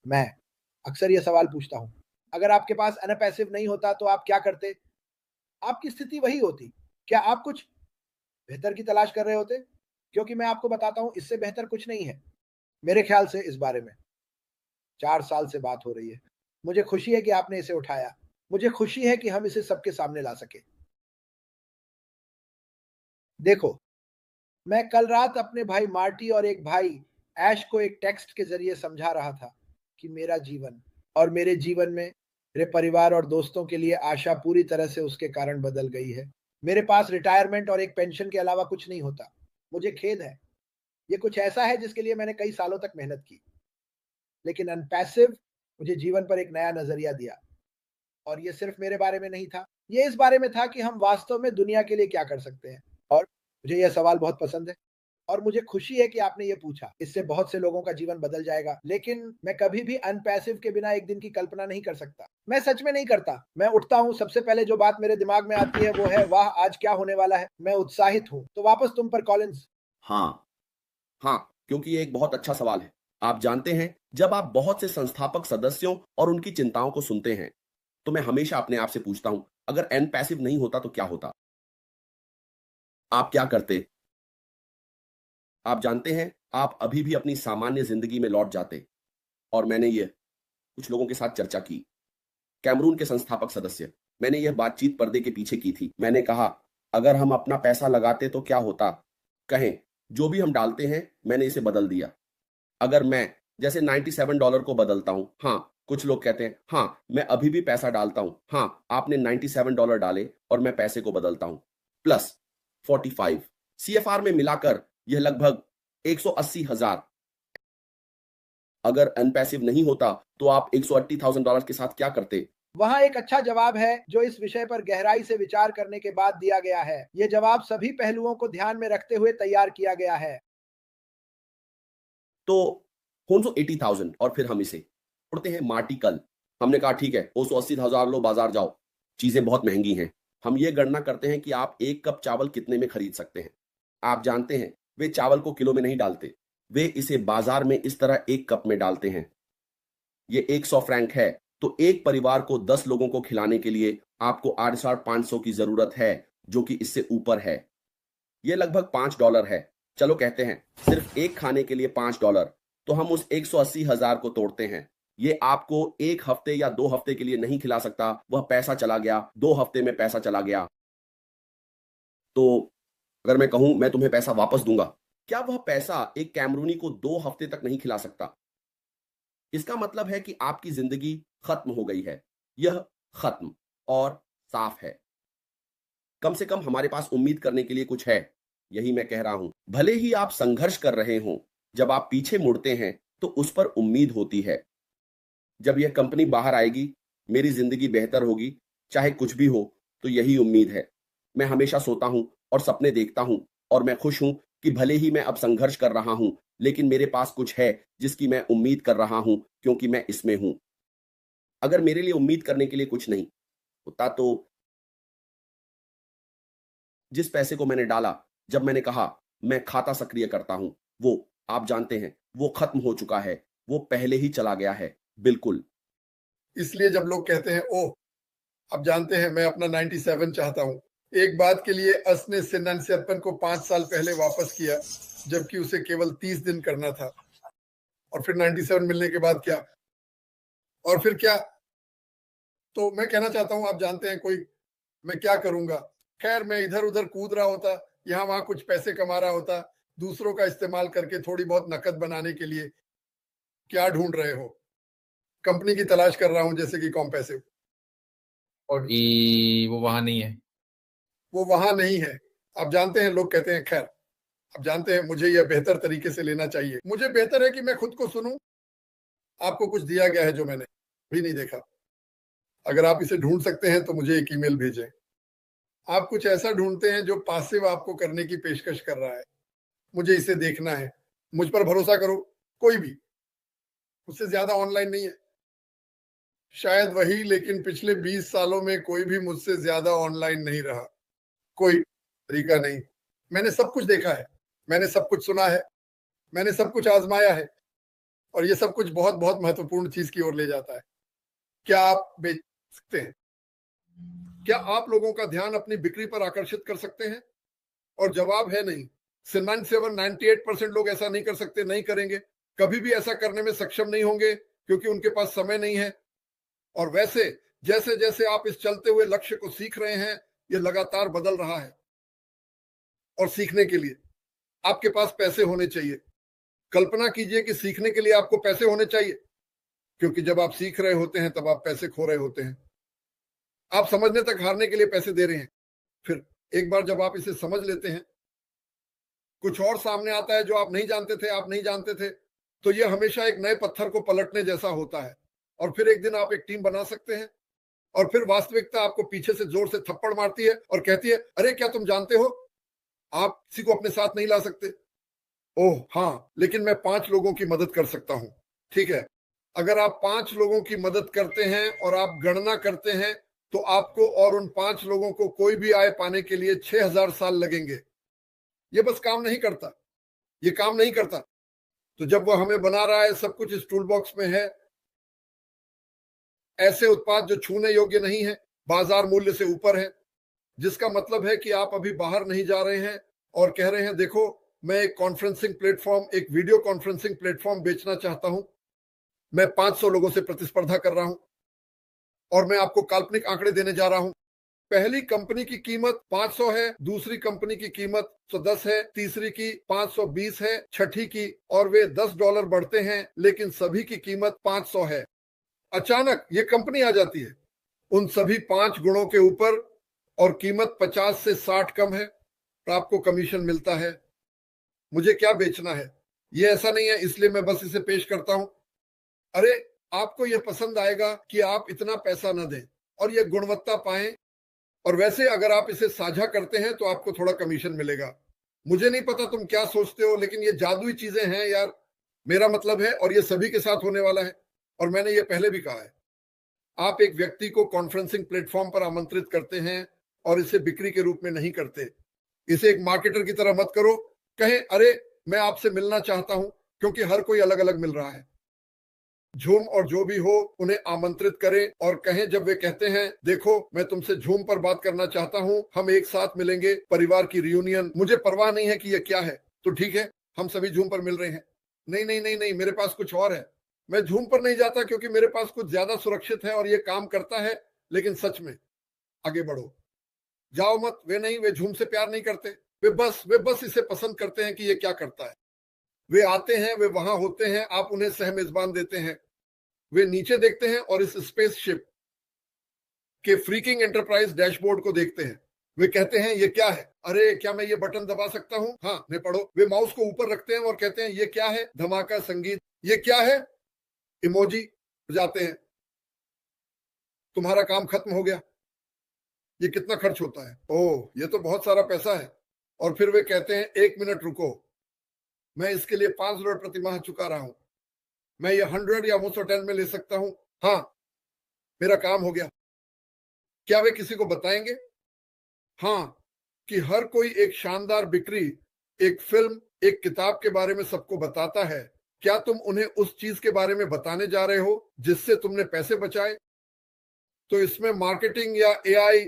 मैं अक्सर ये सवाल पूछता हूँ, अगर आपके पास अनपैसिव नहीं होता तो आप क्या करते? आपकी स्थिति वही होती। क्या आप कुछ बेहतर की तलाश कर रहे होते? क्योंकि मैं आपको बताता हूँ, इससे बेहतर कुछ नहीं है, मेरे ख्याल से इस बारे में। 4 साल से बात हो रही है। मुझे खुशी है कि आपने इसे उठाया। मुझे खुशी है कि हम इसे सबके सामने ला सके। देखो, मैं कल रात अपने भाई मार्टी और एक भाई ऐश को एक टेक्स्ट के ज़रिए समझा रहा था कि मेरा जीवन और मेरे जीवन में मेरे परिवार और दोस्तों के लिए आशा पूरी तरह से उसके कारण बदल गई है। मेरे पास रिटायरमेंट और एक पेंशन के अलावा कुछ नहीं होता। मुझे खेद है। ये कुछ ऐसा है जिसके लिए मैंने कई सालों तक मेहनत की। लेकिन अनपैसिव मुझे जीवन पर एक नया नज़रिया दिया। और ये सिर्फ मेरे बारे में नहीं था, ये इस बारे में था कि हम वास्तव में दुनिया के लिए क्या कर सकते हैं। और मुझे यह सवाल बहुत पसंद है और मुझे खुशी है कि आपने ये पूछा। इससे बहुत से लोगों का जीवन बदल जाएगा, लेकिन मैं कभी भी अनपैसिव के बिना एक दिन की कल्पना नहीं कर सकता। मैं सच में नहीं करता। मैं उठता हूँ, सबसे पहले जो बात मेरे दिमाग में आती है वो है, वाह! आज क्या होने वाला है? मैं उत्साहित हूँ। तो वापस तुम पर कॉलिन्स। हाँ, हाँ, क्योंकि ये एक बहुत अच्छा सवाल है। आप जानते हैं, जब आप बहुत से संस्थापक सदस्यों और उनकी चिंताओं को सुनते हैं, तो मैं हमेशा अपने आप से पूछता हूँ, अगर एन पैसिव नहीं होता तो क्या होता? आप क्या करते? आप जानते हैं, आप अभी भी अपनी सामान्य ज़िंदगी में लौट जाते और मैंने ये कुछ लोगों के साथ चर्चा की। कैमरून के संस्थापक सदस्य, मैंने यह बातचीत पर्दे के पीछे की थी। मैंने कहा, अगर हम अपना पैसा लगाते तो क्या होता? कहें, जो भी हम डालते हैं, मैंने इसे बदल दिया। अगर मैं जैसे $97 को बदलता हूँ, हाँ, कुछ लोग कहते हैं, हाँ, मैं अभी भी पैसा डालता हूँ। हाँ, आपने $97 डाले और मैं पैसे को बदलता हूँ। प्लस 45 सीएफआर में मिलाकर यह लगभग 180,000। अगर अनपैसिव नहीं होता, तो आप $180,000 के साथ क्या करते? वहाँ एक अच्छा जवाब है जो इस विषय पर गहराई से विचार करने के बाद दिया गया है। ये जवाब सभी पहलुओं को ध्यान में रखते हुए तैयार किया गया है। तो 480,000 और फिर हम इसे उड़ते हैं मार्टी कल। हमने कहा ठीक है, 280,000 लो बाजार जाओ, चीजें बहुत महंगी हैं। हम ये गणना करते हैं कि आप एक कप चावल कितने में खरीद सकते हैं। आप जानते हैं, वे चावल को किलो में नहीं डालते, वे इसे बाजार में इस तरह एक कप में डालते हैं। ये 100 फ्रैंक है, तो एक परिवार को 10 लोगों को खिलाने के लिए आपको 8,500 की जरूरत है, जो कि इससे ऊपर है। ये लगभग $5 है। चलो कहते हैं सिर्फ एक खाने के लिए $5, तो हम उस 180,000 को तोड़ते हैं। ये आपको 1 हफ्ते या 2 हफ्ते के लिए नहीं खिला सकता। वह पैसा चला गया, 2 हफ्ते में पैसा चला गया। तो अगर मैं कहूं मैं तुम्हें पैसा वापस दूंगा, क्या वह पैसा एक कैमरूनी को 2 हफ्ते तक नहीं खिला सकता? इसका मतलब है कि आपकी जिंदगी खत्म हो गई है। यह खत्म और साफ है। कम से कम हमारे पास उम्मीद करने के लिए कुछ है। यही मैं कह रहा हूं। भले ही आप संघर्ष कर रहे हों, जब आप पीछे मुड़ते हैं तो उस पर उम्मीद होती है। जब यह कंपनी बाहर आएगी, मेरी जिंदगी बेहतर होगी, चाहे कुछ भी हो, तो यही उम्मीद है। मैं हमेशा सोता हूं और सपने देखता हूं और मैं खुश हूं कि भले ही मैं अब संघर्ष कर रहा हूं, लेकिन मेरे पास कुछ है जिसकी मैं उम्मीद कर रहा हूं, क्योंकि मैं इसमें हूं। अगर मेरे लिए उम्मीद करने के लिए कुछ नहीं होता, तो जिस पैसे को मैंने डाला, जब मैंने कहा मैं खाता सक्रिय करता हूं, वो आप जानते हैं, वो खत्म हो चुका है। वो पहले ही चला गया है। बिल्कुल। इसलिए जब लोग कहते हैं, ओह, आप जानते हैं मैं अपना 97 चाहता हूँ, एक बात के लिए अस ने सिन्नन को 5 साल पहले वापस किया, जबकि उसे केवल 30 दिन करना था। और फिर 97 मिलने के बाद क्या? और फिर क्या? तो मैं कहना चाहता हूँ, आप जानते हैं, कोई मैं क्या करूंगा? खैर, मैं इधर उधर कूद रहा होता, यहाँ वहां कुछ पैसे कमा रहा होता, दूसरों का इस्तेमाल करके थोड़ी बहुत नकद बनाने के लिए। क्या ढूंढ रहे हो? कंपनी की तलाश कर रहा हूं, जैसे कि कॉम्पैसिव। और वो वहां नहीं है। वो वहां नहीं है। आप जानते हैं, लोग कहते हैं, खैर, आप जानते हैं, मुझे यह बेहतर तरीके से लेना चाहिए। मुझे बेहतर है कि मैं खुद को सुनूं। आपको कुछ दिया गया है जो मैंने भी नहीं देखा। अगर आप इसे ढूंढ सकते हैं तो मुझे एक ईमेल भेजें। आप कुछ ऐसा ढूंढते हैं जो पासिव आपको करने की पेशकश कर रहा है। मुझे इसे देखना है। मुझ पर भरोसा करो, कोई भी उससे ज्यादा ऑनलाइन नहीं है। शायद वही, लेकिन पिछले 20 सालों में कोई भी मुझसे ज्यादा ऑनलाइन नहीं रहा। कोई तरीका नहीं। मैंने सब कुछ देखा है, मैंने सब कुछ सुना है, मैंने सब कुछ आजमाया है। और ये सब कुछ बहुत बहुत महत्वपूर्ण चीज की ओर ले जाता है। क्या आप बेच सकते हैं? क्या आप लोगों का ध्यान अपनी बिक्री पर आकर्षित कर सकते हैं? और जवाब है नहीं। 98% लोग ऐसा नहीं कर सकते, नहीं करेंगे, कभी भी ऐसा करने में सक्षम नहीं होंगे, क्योंकि उनके पास समय नहीं है। और वैसे जैसे जैसे आप इस चलते हुए लक्ष्य को सीख रहे हैं, ये लगातार बदल रहा है। और सीखने के लिए आपके पास पैसे होने चाहिए। कल्पना कीजिए कि सीखने के लिए आपको पैसे होने चाहिए, क्योंकि जब आप सीख रहे होते हैं तब आप पैसे खो रहे होते हैं। आप समझने तक हारने के लिए पैसे दे रहे हैं। फिर एक बार जब आप इसे समझ लेते हैं, कुछ और सामने आता है जो आप नहीं जानते थे, तो यह हमेशा एक नए पत्थर को पलटने जैसा होता है। और फिर एक दिन आप एक टीम बना सकते हैं, और फिर वास्तविकता आपको पीछे से जोर से थप्पड़ मारती है और कहती है, अरे क्या तुम जानते हो, आप किसी को अपने साथ नहीं ला सकते। ओह हाँ, लेकिन मैं 5 लोगों की मदद कर सकता हूं। ठीक है, अगर आप 5 लोगों की मदद करते हैं और आप गणना करते हैं, तो आपको और उन 5 लोगों को कोई भी आय पाने के लिए 6000 साल लगेंगे। ये बस काम नहीं करता, ये काम नहीं करता। तो जब वो हमें बना रहा है, सब कुछ इस टूल बॉक्स में है, ऐसे उत्पाद जो छूने योग्य नहीं है, बाजार मूल्य से ऊपर है, जिसका मतलब है कि आप अभी बाहर नहीं जा रहे हैं और कह रहे हैं, देखो मैं एक कॉन्फ्रेंसिंग प्लेटफॉर्म, एक वीडियो कॉन्फ्रेंसिंग प्लेटफॉर्म बेचना चाहता हूं, मैं 500 लोगों से प्रतिस्पर्धा कर रहा हूं और मैं आपको काल्पनिक आंकड़े देने जा रहा हूं। पहली कंपनी की कीमत 500 है, दूसरी कंपनी की कीमत 110 है, तीसरी की 520 है, छठी की, और वे $10 बढ़ते हैं, लेकिन सभी की कीमत 500 है। अचानक ये कंपनी आ जाती है उन सभी 5 गुणों के ऊपर, और कीमत 50 से 60 कम है, तो आपको कमीशन मिलता है। मुझे क्या बेचना है, ये ऐसा नहीं है इसलिए मैं बस इसे पेश करता हूं। अरे आपको यह पसंद आएगा कि आप इतना पैसा न दें और यह गुणवत्ता पाएं, और वैसे अगर आप इसे साझा करते हैं तो आपको थोड़ा कमीशन मिलेगा। मुझे नहीं पता तुम क्या सोचते हो, लेकिन ये जादुई चीजें हैं यार, मेरा मतलब है, और ये सभी के साथ होने वाला है, और मैंने ये पहले भी कहा है। आप एक व्यक्ति को कॉन्फ्रेंसिंग प्लेटफॉर्म पर आमंत्रित करते हैं और इसे बिक्री के रूप में नहीं करते। इसे एक मार्केटर की तरह मत करो। कहें, अरे मैं आपसे मिलना चाहता हूं, क्योंकि हर कोई अलग अलग मिल रहा है। झूम और जो भी हो, उन्हें आमंत्रित करें और कहें, जब वे कहते हैं, देखो मैं तुमसे झूम पर बात करना चाहता हूं, हम एक साथ मिलेंगे, परिवार की रियूनियन, मुझे परवाह नहीं है कि यह क्या है, तो ठीक है हम सभी झूम पर मिल रहे हैं। नहीं नहीं नहीं नहीं, मेरे पास कुछ और है। मैं झूम पर नहीं जाता क्योंकि मेरे पास कुछ ज्यादा सुरक्षित है और ये काम करता है, लेकिन सच में आगे बढ़ो, जाओ मत। वे नहीं, वे झूम से प्यार नहीं करते, वे बस इसे पसंद करते हैं कि ये क्या करता है। वे आते हैं, वे वहां होते हैं, आप उन्हें सह मेजबान देते हैं, वे नीचे देखते हैं और इस स्पेसशिप के फ्रीकिंग एंटरप्राइज डैशबोर्ड को देखते हैं। वे कहते हैं, ये क्या है, अरे क्या मैं ये बटन दबा सकता हूं, हाँ ने पढ़ो। वे माउस को ऊपर रखते हैं और कहते हैं, ये क्या है, धमाका संगीत, ये क्या है, इमोजी जाते हैं, तुम्हारा काम खत्म हो गया। ये कितना खर्च होता है, ओह ये तो बहुत सारा पैसा है। और फिर वे कहते हैं, 1 मिनट रुको, मैं इसके लिए $5 प्रति माह चुका रहा हूं, मैं ये 100 या 110 में ले सकता हूं, हाँ मेरा काम हो गया। क्या वे किसी को बताएंगे? हाँ, कि हर कोई एक शानदार बिक्री, एक फिल्म, एक किताब के बारे में सबको बताता है। क्या तुम उन्हें उस चीज के बारे में बताने जा रहे हो जिससे तुमने पैसे बचाए? तो इसमें मार्केटिंग या एआई,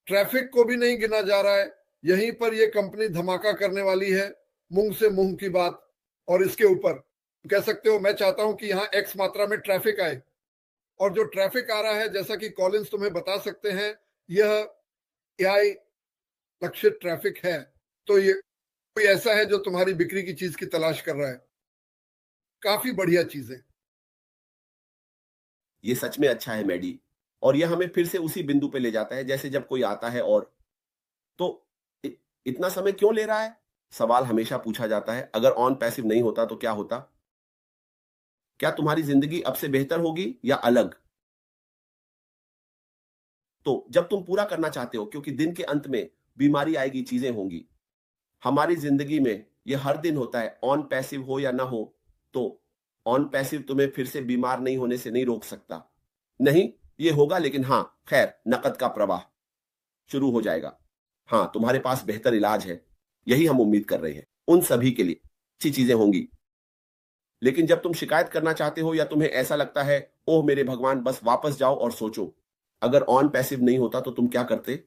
ट्रैफिक को भी नहीं गिना जा रहा है। यहीं पर यह कंपनी धमाका करने वाली है, मुंह से मुंह की बात। और इसके ऊपर कह सकते हो, मैं चाहता हूं कि यहां एक्स मात्रा में ट्रैफिक आए, और जो ट्रैफिक आ रहा है, जैसा कि कॉलिंस तुम्हें बता सकते हैं, यह एआई लक्षित ट्रैफिक है। तो ये कोई ऐसा है जो तुम्हारी बिक्री की चीज की तलाश कर रहा है। काफी बढ़िया चीज है। ये सच में अच्छा है मैडी, और यह हमें फिर से उसी बिंदु पे ले जाता है, जैसे जब कोई आता है और तो इतना समय क्यों ले रहा है, सवाल हमेशा पूछा जाता है। अगर ऑन पैसिव नहीं होता तो क्या होता? क्या तुम्हारी जिंदगी अब से बेहतर होगी या अलग? तो जब तुम पूरा करना चाहते हो, क्योंकि दिन के अंत में बीमारी आएगी, चीजें होंगी। हमारी जिंदगी में यह हर दिन होता है, ऑन पैसिव हो या ना हो। तो ऑन पैसिव तुम्हें फिर से बीमार नहीं होने से नहीं रोक सकता। नहीं, ये होगा, लेकिन हाँ खैर, नकद का प्रवाह शुरू हो जाएगा। हाँ, तुम्हारे पास बेहतर इलाज है, यही हम उम्मीद कर रहे हैं। उन सभी के लिए अच्छी चीजें होंगी। लेकिन जब तुम शिकायत करना चाहते हो या तुम्हें ऐसा लगता है ओह मेरे भगवान बस वापस जाओ और सोचो, अगर ऑन पैसिव नहीं होता तो तुम क्या करते?